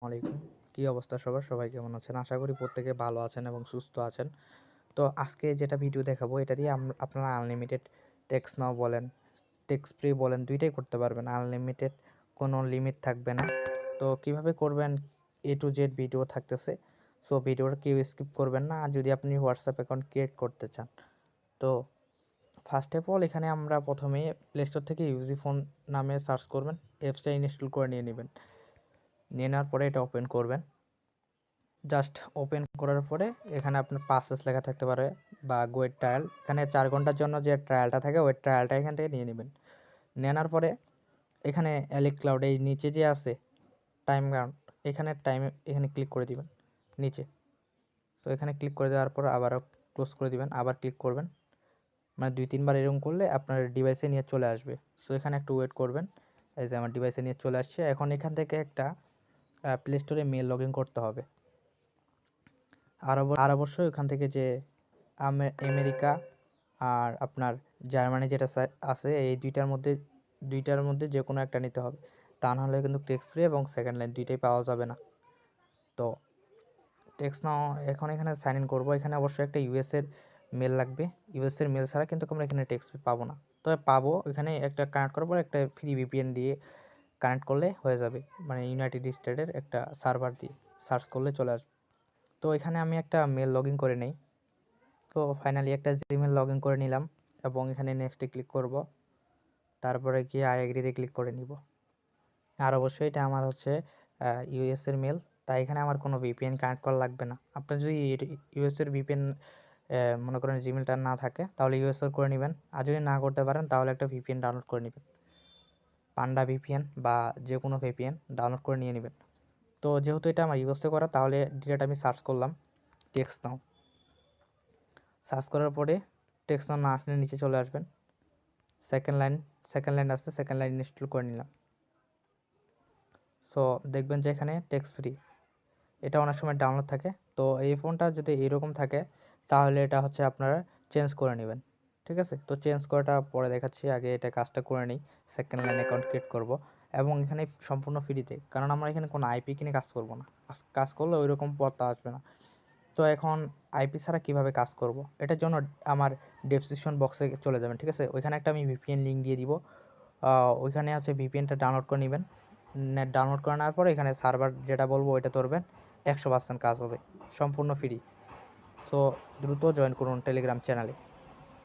আলাইকুম। কি অবস্থা সবার? সবাই কেমন আছেন? আশা করি প্রত্যেকে ভালো আছেন এবং সুস্থ আছেন। তো আজকে যেটা ভিডিও দেখাবো এটা দিয়ে আপনারা আনলিমিটেড টেক্সট নাও বলেন, টেক্সট ফ্রি বলেন ২ টাই করতে পারবেন। আনলিমিটেড কোনো লিমিট থাকবে না। তো কিভাবে করবেন A to Z ভিডিও থাকতেছে। সো ভিডিওটা কেউ স্কিপ করবেন না। আর যদি আপনি WhatsApp অ্যাকাউন্ট ক্রিয়েট করতে চান। তো ফার্স্ট অফ অল এখানে আমরা প্রথমে প্লে স্টোর থেকে ইউজি ফোন নামে সার্চ করবেন। অ্যাপসটা ইনস্টল করে নিয়ে নিবেন। নিয়ে নেওয়ার পরে এটা ওপেন করবেন। জাস্ট ওপেন করার পরে এখানে আপনার পাসেস লেখা থাকতে পারে বা গোয়ের ট্রায়াল। এখানে 4 ঘন্টার জন্য যে ট্রায়ালটা থাকে ওই ট্রায়ালটা এখান থেকে নিয়ে নেবেন। নেওয়ার পরে এখানে এলিক ক্লাউড এই নিচে যে আছে টাইম কাউন্ট এখানে ক্লিক করে দিবেন নিচে। সো এখানে ক্লিক করে দেওয়ার পর আবারও ক্লোজ করে দিবেন, আবার ক্লিক করবেন। মানে 2-3 বার এরকম করলে আপনার ডিভাইসে নিয়ে চলে আসবে। সো এখানে একটু ওয়েট করবেন। এই যে আমার ডিভাইসে নিয়ে চলে আসছে। এখন এখান থেকে একটা প্লে স্টোরে মেল লগ ইন করতে হবে। আর অবশ্যই ওখান থেকে যে আমেরিকা আর আপনার জার্মানি যেটা আছে এই দুইটার মধ্যে যে কোনো একটা নিতে হবে। তা নাহলে কিন্তু টেক্সট ফ্রি এবং সেকেন্ড লাইন দুইটাই পাওয়া যাবে না। তো টেক্সট নাও এখন এখানে সাইন ইন করবো। এখানে অবশ্যই একটা ইউএসের মেল লাগবে। ইউএসের মেল ছাড়া কিন্তু আমরা এখানে টেক্সট ফ্রি পাবো না। তবে পাবো এখানে একটা কানেক্ট করার পর একটা ফ্রি ভিপিএন দিয়ে কানেক্ট করলে হয়ে যাবে। মানে ইউনাইটেড স্টেটের একটা সার্ভার দিয়ে সার্চ করলে চলে আসবে। তো এখানে আমি একটা মেল লগ ইন করে নেই। তো ফাইনালি একটা জিমেল লগ ইন করে নিলাম এবং এখানে নেক্সটে ক্লিক করব। তারপরে গিয়ে আই এগ্রিতে ক্লিক করে নিব। আর অবশ্যই এটা আমার হচ্ছে ইউএসের মেল, তাই এখানে আমার কোনো ভিপিএন কানেক্ট করা লাগবে না। আপনার যদি ইউএসের ভিপিএন মনে করেন জিমেলটা না থাকে তাহলে ইউএসএর করে নেবেন। আর যদি না করতে পারেন তাহলে একটা ভিপিএন ডাউনলোড করে নেবেন। পান্ডা ভিপিএন বা যে কোনো ভিপিএন ডাউনলোড করে নিয়ে নেবেন। তো যেহেতু এটা আমার ইউএসএ করা তাহলে ডিরেক্ট আমি সার্চ করলাম টেক্সট নাও। সার্চ করার পরে টেক্সট নাও না আসলে নিচে চলে আসবেন। সেকেন্ড লাইন আছে, সেকেন্ড লাইন ইনস্টল করে নিলাম। সো দেখবেন যে এখানে টেক্সট ফ্রি এটা অনেক সময় ডাউনলোড থাকে। তো এই ফোনটা যদি এরকম থাকে তাহলে এটা হচ্ছে আপনারা চেঞ্জ করে নেবেন। ঠিক আছে? তো চেঞ্জ করাটা পরে দেখাচ্ছি, আগে এটা কাজটা করে নিই। সেকেন্ড লাইন অ্যাকাউন্ট ক্রিয়েট করব এবং এখানে সম্পূর্ণ ফ্রিতে, কারণ আমরা এখানে কোনো আইপি কিনে কাজ করব না। কাজ করলে ওই রকম পথটা আসবে না। তো এখন আইপি ছাড়া কীভাবে কাজ করব, এটার জন্য আমার ডেসক্রিপশন বক্সে চলে যাবেন। ঠিক আছে? ওইখানে একটা আমি ভিপিএন লিঙ্ক দিয়ে দিব। ওইখানে হচ্ছে ভিপিএনটা ডাউনলোড করে নেবেন। নেট ডাউনলোড করে নেওয়ার পরে এখানে সার্ভার যেটা বলবো ওইটা ধরবেন। 100% কাজ হবে, সম্পূর্ণ ফ্রি। সো দ্রুত জয়েন করুন টেলিগ্রাম চ্যানেলে।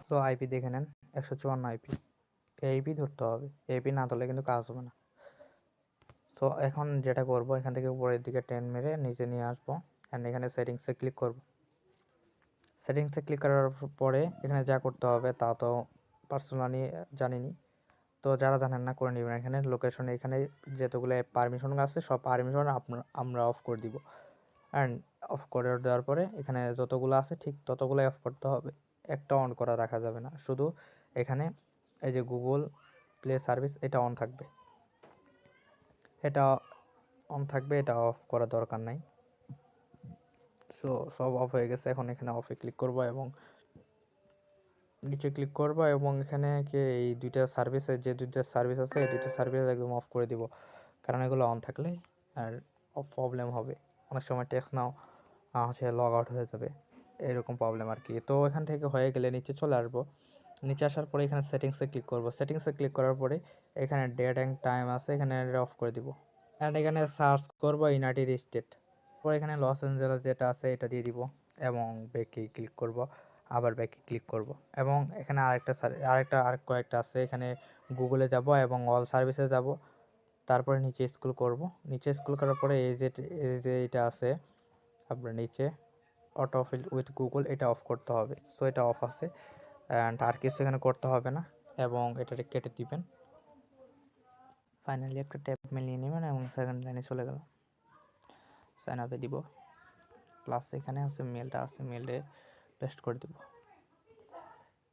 তো আইপি দেখে নেন 154 আইপি। এইপি ধরতে হবে, এইপি না ধরলে কিন্তু কাজ হবে না। সো এখন যেটা করব এখান থেকে উপরের দিকে টেন মেরে নিচে নিয়ে আসবো অ্যান্ড এখানে সেটিংসে ক্লিক করব। সেটিংসে ক্লিক করার পরে এখানে যা করতে হবে তা তো পার্সোনালি জানিনি। তো যারা জানেন না করে নেবেন। এখানে লোকেশন এখানে যতগুলো পারমিশন আছে সব পারমিশন আমরা অফ করে দিব। অ্যান্ড অফ করে দেওয়ার পরে এখানে যতগুলো আছে ঠিক ততগুলোই অফ করতে হবে। একটা অন করা রাখা যাবে না। শুধু এখানে এই যে গুগল প্লে সার্ভিস এটা অন থাকবে, এটা অন থাকবে, এটা অফ করার দরকার নাই। সো সব অফ হয়ে গেছে। এখন এখানে অফে ক্লিক করব এবং নিচে ক্লিক করব এবং এখানে কি এই দুইটা সার্ভিসে যে দুইটা সার্ভিস আছে এই দুইটা সার্ভিস একদম অফ করে দিব, কারণ এগুলো অন থাকলে আর প্রবলেম হবে। অনেক সময় টেক্সট নাও হচ্ছে লগ আউট হয়ে যাবে, এরকম প্রবলেম আর কি। তো এখান থেকে হয়ে গেলে নিচে চলে আসবো। নিচে আসার পরে এখানে সেটিংসে ক্লিক করব। সেটিংসে ক্লিক করার পরে এখানে ডেট অ্যান্ড টাইম আছে, এখানে অফ করে দিব। অ্যান্ড এখানে সার্চ করব ইউনাইটেড স্টেট। পরে এখানে লস অ্যাঞ্জেলেস যেটা আছে এটা দিয়ে দিব এবং ব্যাকে ক্লিক করব, আবার ব্যাকে ক্লিক করব এবং এখানে আর কয়েকটা আছে। এখানে গুগলে যাব এবং অল সার্ভিসে যাব। তারপরে নিচে স্ক্রল করব। নিচে স্ক্রল করার পরে এই যে এটা আছে আপনার নিচে অটো ফিল উইথ গুগল, এটা অফ করতে হবে। সো এটা অফ আছে অ্যান্ড আর কিছু এখানে করতে হবে না এবং এটা কেটে দিবেন। ফাইনালি একটা ট্যাব মেল নিয়ে নেবেন এবং সেকেন্ড লাইনে চলে গেলাম। সাইন আপে দিব প্লাস এখানে আছে মেলটা আছে, মেলে পেস্ট করে দিব।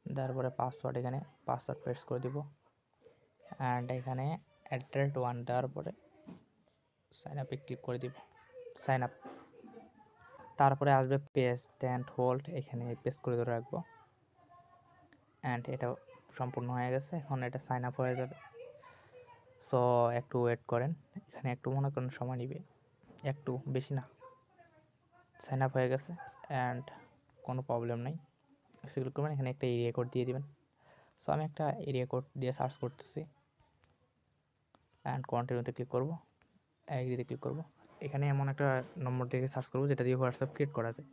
তারপরে পাসওয়ার্ড এখানে পাসওয়ার্ড পেস্ট করে দিব অ্যান্ড এখানে @1 দেওয়ার পরে সাইন আপে ক্লিক করে দিব। সাইন আপ, তারপরে আসবে পেস্ট অ্যান্ড হোল্ড, এখানে পেস্ট করে ধরে রাখবো অ্যান্ড এটা সম্পূর্ণ হয়ে গেছে। এখন এটা সাইন আপ হয়ে যাবে। সো একটু ওয়েট করেন, এখানে একটু মনে করেন সময় নিবে। একটু বেশি না, সাইন আপ হয়ে গেছে অ্যান্ড কোনো প্রবলেম নেই। সেগুলো করবেন, এখানে একটা এরিয়া কোড দিয়ে দিবেন। সো আমি একটা এরিয়া কোড দিয়ে সার্চ করতেছি অ্যান্ড কন্টিনিউতে ক্লিক করবো, এগ্রিতে ক্লিক করবো। এখানে এমন একটা নম্বর দেখে সার্চ করবো যেটা দিয়ে হোয়াটসঅ্যাপ ক্রিয়েট করা যায়।